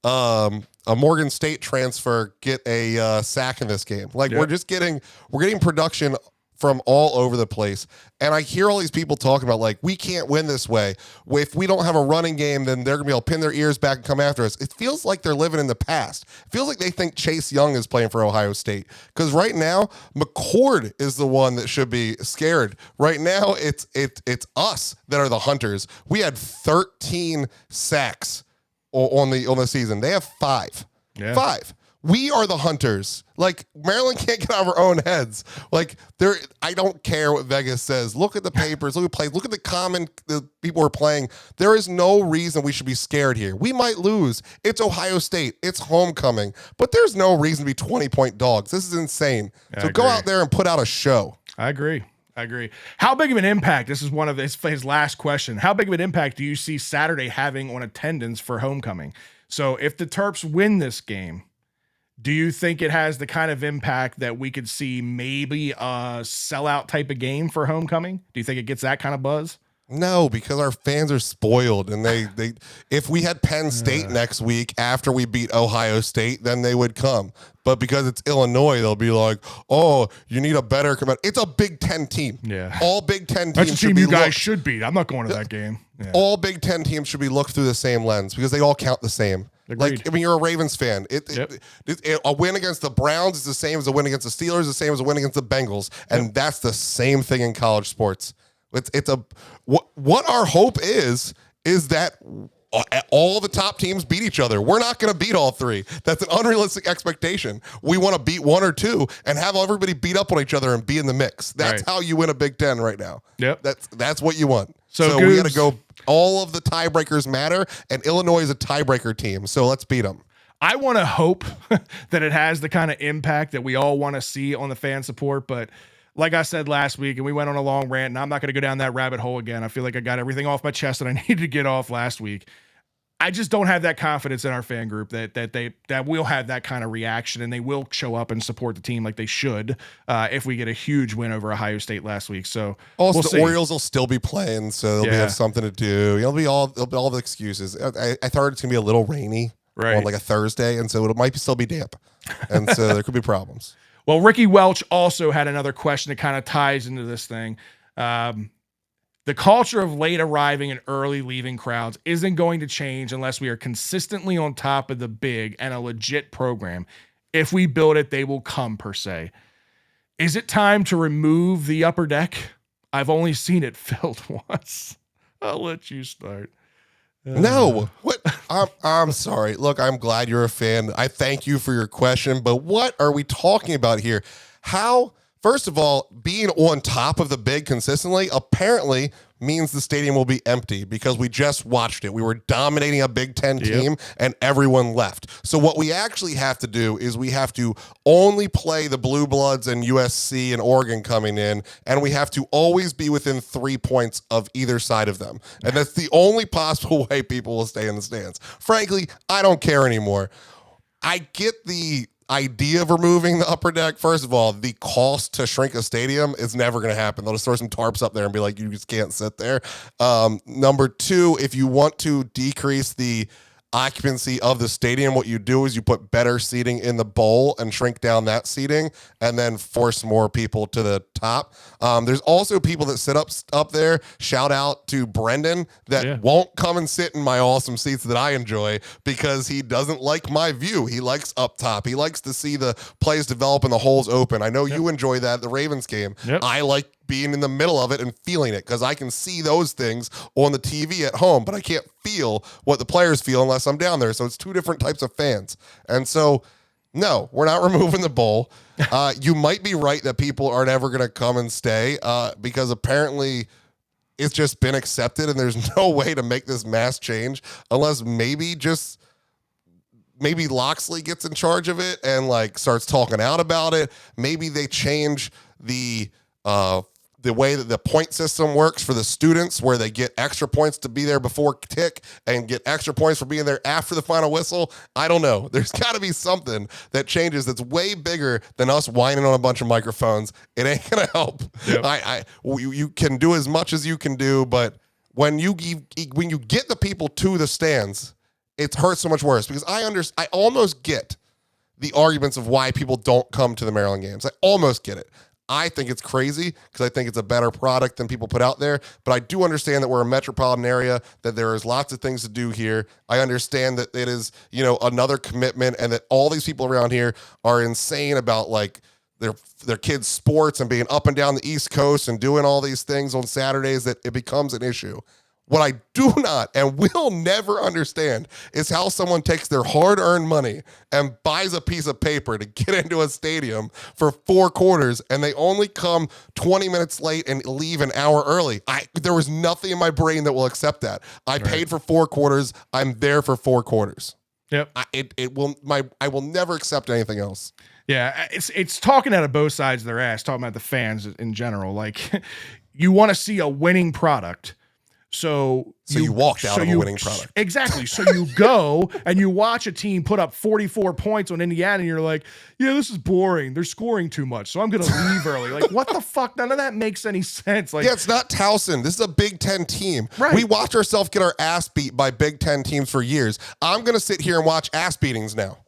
[SPEAKER 3] a Morgan State transfer get a sack in this game. Like we're getting production from all over the place. And I hear all these people talking about, like, we can't win this way. If we don't have a running game, then they're going to be able to pin their ears back and come after us. It feels like they're living in the past. It feels like they think Chase Young is playing for Ohio State. Because right now, McCord is the one that should be scared. Right now, it's us that are the hunters. We had 13 sacks on the season. They have 5.
[SPEAKER 2] Yeah.
[SPEAKER 3] 5. We are the hunters. Like, Maryland can't get out of our own heads. Like, I don't care what Vegas says. Look at the papers. Look at plays. Look at the people are playing. There is no reason we should be scared here. We might lose. It's Ohio State. It's homecoming. But there's no reason to be 20-point dogs. This is insane. So go out there and put out a show.
[SPEAKER 2] I agree. How big of an impact, this is one of his last question, how big of an impact do you see Saturday having on attendance for homecoming? So if the Terps win this game, do you think it has the kind of impact that we could see maybe a sellout type of game for homecoming? Do you think it gets that kind of buzz?
[SPEAKER 3] No, because our fans are spoiled, and they if we had Penn State next week after we beat Ohio State, then they would come. But because it's Illinois, they'll be like, "Oh, you need a better command." It's a Big Ten team.
[SPEAKER 2] Yeah,
[SPEAKER 3] all Big Ten teams.
[SPEAKER 2] That's a team you guys should beat. I'm not going to that game. Yeah.
[SPEAKER 3] All Big Ten teams should be looked through the same lens because they all count the same.
[SPEAKER 2] Agreed.
[SPEAKER 3] Like, I mean, you're a Ravens fan. A win against the Browns is the same as a win against the Steelers, the same as a win against the Bengals, and that's the same thing in college sports. What our hope is that all the top teams beat each other. We're not going to beat all 3. That's an unrealistic expectation. We want to beat 1 or 2 and have everybody beat up on each other and be in the mix. That's how you win a Big Ten right now.
[SPEAKER 2] Yep.
[SPEAKER 3] That's what you want.
[SPEAKER 2] So
[SPEAKER 3] we got to go. All of the tiebreakers matter, and Illinois is a tiebreaker team. So let's beat them.
[SPEAKER 2] I want to hope that it has the kind of impact that we all want to see on the fan support, but like I said last week, and we went on a long rant, and I'm not going to go down that rabbit hole again. I feel like I got everything off my chest that I needed to get off last week. I just don't have that confidence in our fan group that we'll have that kind of reaction, and they will show up and support the team like they should if we get a huge win over Ohio State last week. So
[SPEAKER 3] also the Orioles will still be playing, so they'll have something to do. It'll be all the excuses. I thought it's gonna be a little rainy on like a Thursday, and so it might still be damp, and so there could be problems.
[SPEAKER 2] Well, Ricky Welch also had another question that kind of ties into this thing. The culture of late arriving and early leaving crowds isn't going to change unless we are consistently on top of the big and a legit program. If we build it, they will come, per se. Is it time to remove the upper deck? I've only seen it filled once. I'll let you start.
[SPEAKER 3] No, what? I'm sorry. Look, I'm glad you're a fan. I thank you for your question, but what are we talking about here? How? First of all, being on top of the big consistently apparently means the stadium will be empty because we just watched it. We were dominating a Big Ten team and everyone left. So what we actually have to do is we have to only play the Blue Bloods and USC and Oregon coming in, and we have to always be within 3 points of either side of them. And that's the only possible way people will stay in the stands. Frankly, I don't care anymore. I get the idea of removing the upper deck. First of all, the cost to shrink a stadium is never going to happen. They'll just throw some tarps up there and be like, you just can't sit there. Number 2, if you want to decrease the occupancy of the stadium, what you do is you put better seating in the bowl and shrink down that seating and then force more people to the top. There's also people that sit up there, shout out to Brendan, that won't come and sit in my awesome seats that I enjoy because he doesn't like my view. He likes up top. He likes to see the plays develop and the holes open. I know you enjoy that, the Ravens game. I like being in the middle of it and feeling it, because I can see those things on the TV at home, but I can't feel what the players feel unless I'm down there. So it's two different types of fans. And so, no, we're not removing the bowl. You might be right that people are never going to come and stay because apparently it's just been accepted and there's no way to make this mass change unless maybe Loxley gets in charge of it and like starts talking out about it. Maybe they change the way that the point system works for the students, where they get extra points to be there before tick and get extra points for being there after the final whistle. I don't know. There's got to be something that changes that's way bigger than us whining on a bunch of microphones. It ain't going to help. Yep. You can do as much as you can do, but when you get the people to the stands, it hurts so much worse, because I almost get the arguments of why people don't come to the Maryland games. I almost get it. I think it's crazy because I think it's a better product than people put out there. But I do understand that we're a metropolitan area, that there is lots of things to do here. I understand that it is, another commitment, and that all these people around here are insane about like their kids' sports and being up and down the East Coast and doing all these things on Saturdays, that it becomes an issue. What I do not and will never understand is how someone takes their hard-earned money and buys a piece of paper to get into a stadium for 4 quarters, and they only come 20 minutes late and leave an hour early. There was nothing in my brain that will accept that. I paid for 4 quarters. I'm there for 4 quarters.
[SPEAKER 2] Yep.
[SPEAKER 3] I will never accept anything else.
[SPEAKER 2] Yeah, it's talking out of both sides of their ass, talking about the fans in general. Like, you want to see a winning product. So
[SPEAKER 3] you walked out of a winning product.
[SPEAKER 2] Exactly. So you go and you watch a team put up 44 points on Indiana, and you're like, yeah, this is boring. They're scoring too much, so I'm going to leave early. Like, what the fuck? None of that makes any sense. Like,
[SPEAKER 3] yeah, it's not Towson. This is a Big Ten team.
[SPEAKER 2] Right.
[SPEAKER 3] We watched ourselves get our ass beat by Big Ten teams for years. I'm going to sit here and watch ass beatings now.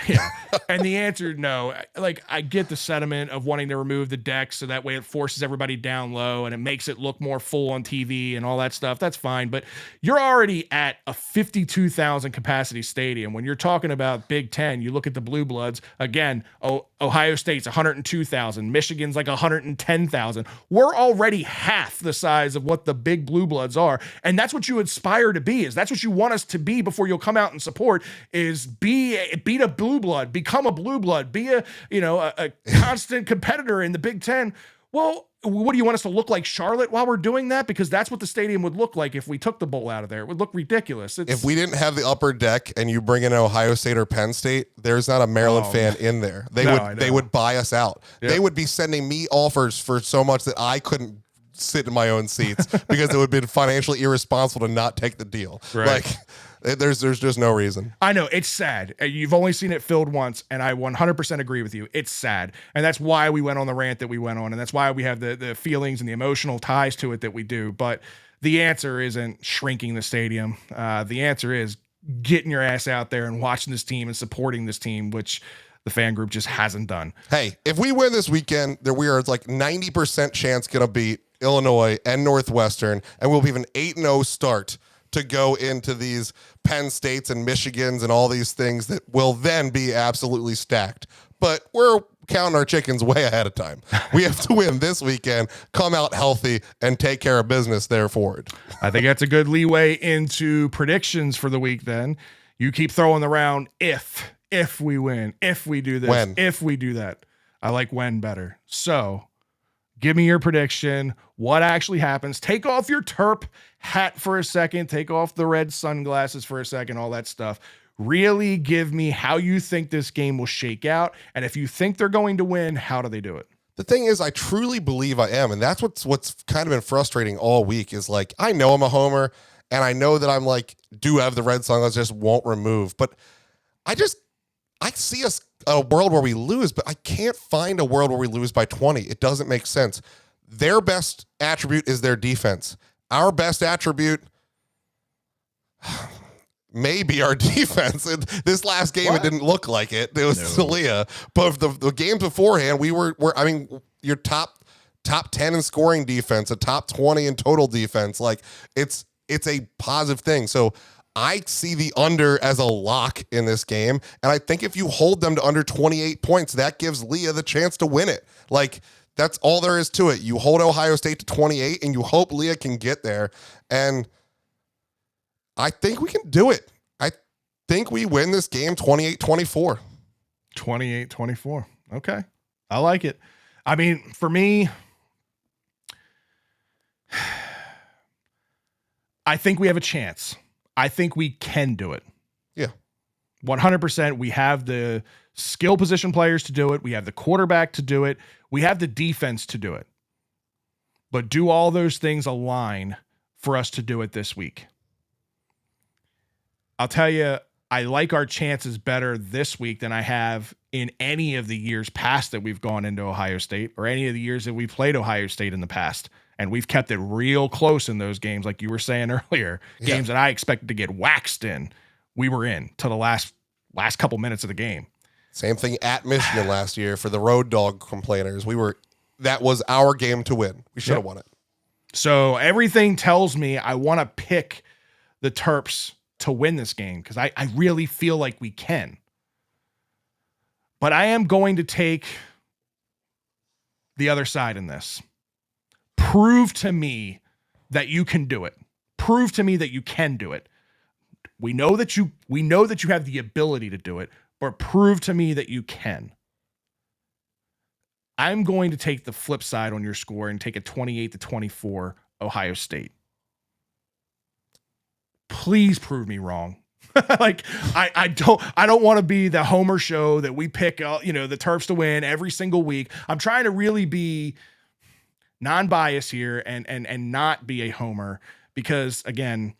[SPEAKER 2] Yeah. And the answer, no. Like, I get the sentiment of wanting to remove the deck so that way it forces everybody down low and it makes it look more full on TV and all that stuff. That's fine. But you're already at a 52,000 capacity stadium. When you're talking about Big Ten, you look at the Blue Bloods. Again, Ohio State's 102,000. Michigan's like 110,000. We're already half the size of what the big Blue Bloods are. And that's what you aspire to be. That's what you want us to be before you'll come out and support, is beat a Blue Blood, become a Blue Blood, be a constant competitor in the Big Ten. Well, what do you want us to look like, Charlotte, while we're doing that? Because that's what the stadium would look like if we took the bowl out of there. It would look ridiculous.
[SPEAKER 3] If we didn't have the upper deck and you bring in Ohio State or Penn State, there's not a Maryland fan in there. They would buy us out. Yep. They would be sending me offers for so much that I couldn't sit in my own seats because it would have been financially irresponsible to not take the deal.
[SPEAKER 2] Right.
[SPEAKER 3] Like, there's just no reason.
[SPEAKER 2] I know, it's sad. You've only seen it filled once, and I 100% agree with you. It's sad, and that's why we went on the rant that we went on, and that's why we have the feelings and the emotional ties to it that we do. But the answer isn't shrinking the stadium. The answer is getting your ass out there and watching this team and supporting this team, which the fan group just hasn't done.
[SPEAKER 3] Hey, if we win this weekend, we are like 90% chance going to beat Illinois and Northwestern, and we'll be an 8-0 start to go into these Penn States and Michigans and all these things that will then be absolutely stacked. But we're counting our chickens way ahead of time. We have to win this weekend, come out healthy, and take care of business there forward.
[SPEAKER 2] I think that's a good leeway into predictions for the week then. You keep throwing around if we win, if we do this, if we do that. I like when better. So give me your prediction. What actually happens? Take off your Terp hat for a second. Take off the red sunglasses for a second, all that stuff. Really give me how you think this game will shake out. And if you think they're going to win, how do they do it?
[SPEAKER 3] The thing is, I truly believe I am. And that's what's kind of been frustrating all week is like, I know I'm a homer and I know that I'm like, do have the red sunglasses, just won't remove. But I see a world where we lose, but I can't find a world where we lose by 20. It doesn't make sense. Their best attribute is their defense. Our best attribute may be our defense. This last game, It didn't look like it. It was Celia. But the games beforehand, we were your top 10 in scoring defense, a top 20 in total defense. Like it's a positive thing. So I see the under as a lock in this game. And I think if you hold them to under 28 points, that gives Leah the chance to win it. Like, That's all there is to it. You hold Ohio State to 28, and you hope Leah can get there. And I think we can do it. I think we win this game 28-24.
[SPEAKER 2] 28-24. Okay. I like it. I mean, for me, I think we have a chance. I think we can do it.
[SPEAKER 3] Yeah.
[SPEAKER 2] 100%. We have the skill position players to do it. We have the quarterback to do it. We have the defense to do it. But do all those things align for us to do it this week? I'll tell you, I like our chances better this week than I have in any of the years past that we've gone into Ohio State, or any of the years that we played Ohio State in the past. And we've kept it real close in those games, like you were saying earlier. Games that I expected to get waxed in, we were in to the last couple minutes of the game.
[SPEAKER 3] Same thing at Michigan last year for the road dog complainers. That was our game to win. We should have won it.
[SPEAKER 2] So everything tells me I want to pick the Terps to win this game because I really feel like we can. But I am going to take the other side in this. Prove to me that you can do it. Prove to me that you can do it. We know that you have the ability to do it, but prove to me that you can. I'm going to take the flip side on your score and take a 28-24 Ohio State. Please prove me wrong. Like I don't want to be the Homer show that we pick the Terps to win every single week. I'm trying to really be non-biased here and not be a Homer because again,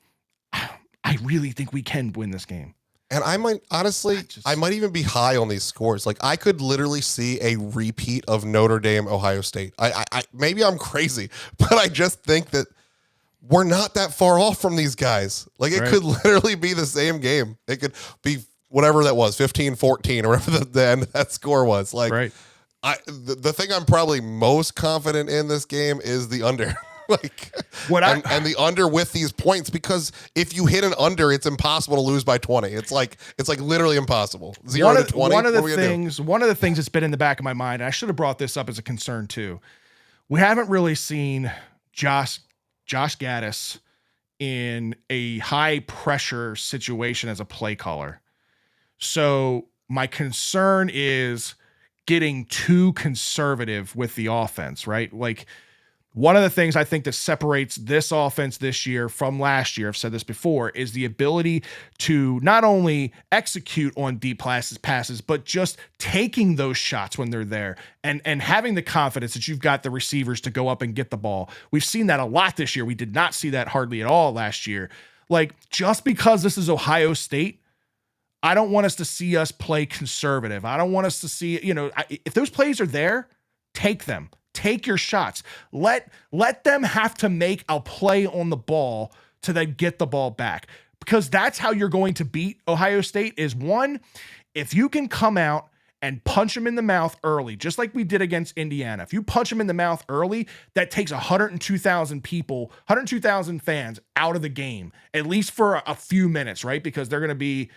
[SPEAKER 2] I really think we can win this game.
[SPEAKER 3] And I might I might even be high on these scores. Like I could literally see a repeat of Notre Dame, Ohio State. I maybe I'm crazy, but I just think that we're not that far off from these guys. Like it could literally be the same game. It could be whatever that was, 15-14 or whatever the end of that score was. Like the thing I'm probably most confident in this game is the under. And the under with these points, because if you hit an under, it's impossible to lose by 20. It's like literally impossible. 0-20.
[SPEAKER 2] One of the things that's been in the back of my mind, and I should have brought this up as a concern too. We haven't really seen Josh Gaddis in a high pressure situation as a play caller. So my concern is getting too conservative with the offense, right? Like, one of the things I think that separates this offense this year from last year, I've said this before, is the ability to not only execute on deep passes, but just taking those shots when they're there and having the confidence that you've got the receivers to go up and get the ball. We've seen that a lot this year. We did not see that hardly at all last year. Like, just because this is Ohio State, I don't want us to see us play conservative. I don't want us to see, if those plays are there, take them. Take your shots. Let them have to make a play on the ball to then get the ball back, because that's how you're going to beat Ohio State. Is one, if you can come out and punch them in the mouth early, just like we did against Indiana. If you punch them in the mouth early, that takes 102,000 fans out of the game, at least for a few minutes, right? Because they're going to be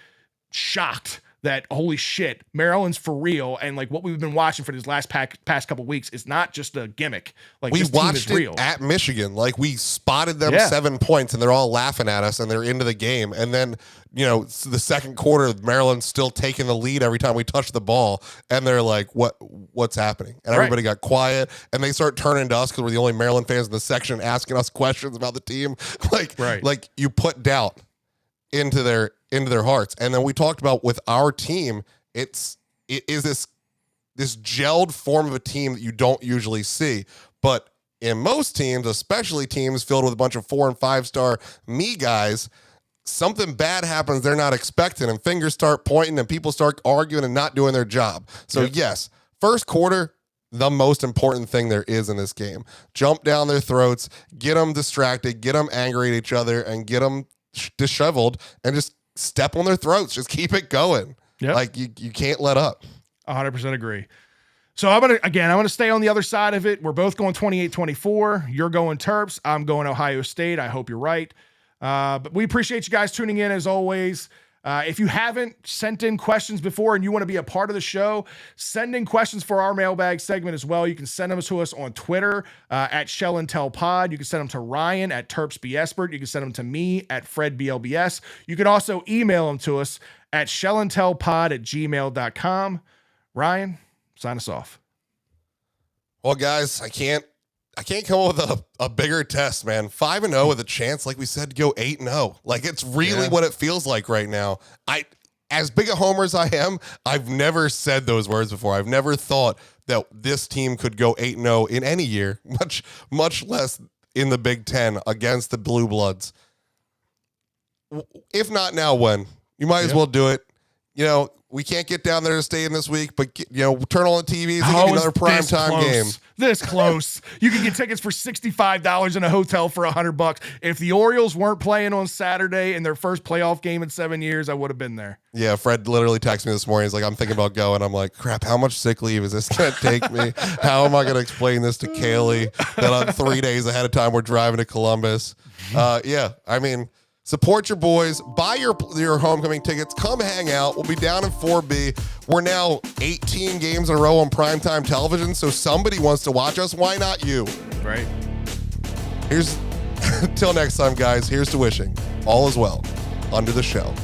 [SPEAKER 2] shocked that, holy shit, Maryland's for real, and like what we've been watching for these past couple weeks is not just a gimmick. Like,
[SPEAKER 3] we watched it real. At Michigan. Like, we spotted them 7 points, and they're all laughing at us, and they're into the game. And then, the second quarter, Maryland's still taking the lead every time we touch the ball, and they're like, what's happening? And everybody got quiet, and they start turning to us because we're the only Maryland fans in the section asking us questions about the team. Like you put doubt into their hearts. And then we talked about with our team, it is this gelled form of a team that you don't usually see. But in most teams, especially teams filled with a bunch of 4- and 5-star me guys, something bad happens they're not expecting, and fingers start pointing, and people start arguing and not doing their job. So yes, first quarter, the most important thing there is in this game. Jump down their throats, get them distracted, get them angry at each other, and get them disheveled, and just step on their throats. Just keep it going. Yep. Like you can't let up.
[SPEAKER 2] 100% agree. So I'm going to stay on the other side of it. We're both going 28-24. You're going Terps. I'm going Ohio State. I hope you're right. But we appreciate you guys tuning in as always. If you haven't sent in questions before and you want to be a part of the show, send in questions for our mailbag segment as well. You can send them to us on Twitter at Shell and Tell Pod. You can send them to Ryan at TerpsBSpert. You can send them to me at FredBLBS. You can also email them to us at shellandtellpod@gmail.com. Ryan, sign us off.
[SPEAKER 3] Well, guys, I can't come up with a bigger test, man. 5-0 with a chance, like we said, to go 8-0. Like, it's really what it feels like right now. As big a homer as I am, I've never said those words before. I've never thought that this team could go 8-0 in any year, much less in the Big Ten against the Blue Bloods. If not now, when? You might as well do it. You know, we can't get down there to stay in this week, but turn on the TVs and give you another primetime game.
[SPEAKER 2] This close. You can get tickets for $65 in a hotel for $100. If the Orioles weren't playing on Saturday in their first playoff game in 7 years, I would have been there.
[SPEAKER 3] Yeah, Fred literally texted me this morning. He's like, I'm thinking about going. I'm like, crap, how much sick leave is this going to take me? How am I going to explain this to Kaylee that on 3 days ahead of time we're driving to Columbus? Support your boys. Buy your homecoming tickets. Come hang out. We'll be down in 4B. We're now 18 games in a row on primetime television, so somebody wants to watch us. Why not you?
[SPEAKER 2] Right.
[SPEAKER 3] Till next time, guys, here's to wishing all is well under the shell.